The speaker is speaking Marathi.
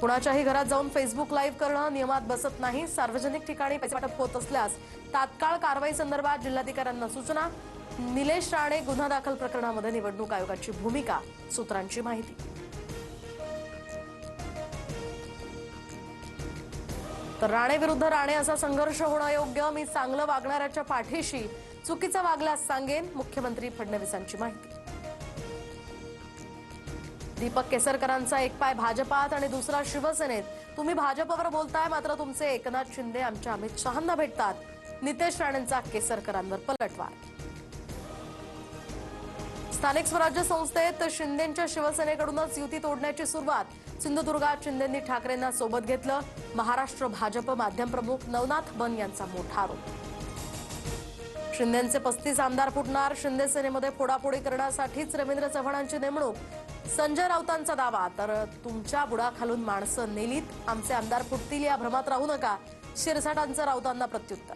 कुणाच्याही घरात जाऊन फेसबुक लाईव्ह करणं नियमात बसत नाही। सार्वजनिक ठिकाणी पैसे वाटप होत असल्यास तात्काळ कारवाई संदर्भात जिल्हाधिकाऱ्यांना सूचना। निलेश राणे गुन्हा दाखल प्रकरणामध्ये निवडणूक आयोगाची भूमिका, सूत्रांची माहिती। तर राणे विरुद्ध राणे असा संघर्ष होणं योग्य, मी चांगलं वागणाऱ्याच्या पाठीशी, चुकीचं वागल्यास सांगेन, मुख्यमंत्री फडणवीसांची माहिती। दीपक केसरकरांचा एक पाय भाजपात आणि दुसरा शिवसेनेत। तुम्ही भाजपवर बोलताय, मात्र तुमचे एकनाथ शिंदे आमच्या अमित शहांना भेटतात। नितेश राणेंचा केसरकरांवर पलटवार। स्थानिक स्वराज्य संस्थेत शिंदेंच्या शिवसेनेकडूनच युती तोडण्याची सुरुवात। सिंधुदुर्गात शिंदेंनी ठाकरेंना सोबत घेतलं। महाराष्ट्र भाजप माध्यम प्रमुख नवनाथ बन यांचा मोठा आरोप। शिंदेंचे 35 आमदार फुटणार। शिंदे सेनेमध्ये फोडाफोडी करण्यासाठीच रवींद्र चव्हाणांची नेमणूक। संजय राऊतांचा दावा, तर तुमच्या बुडाखालून माणसं नेलीत, आमचे आमदार फुटतील या भ्रमात राहू नका। शिरसाटांचं राऊतांना प्रत्युत्तर।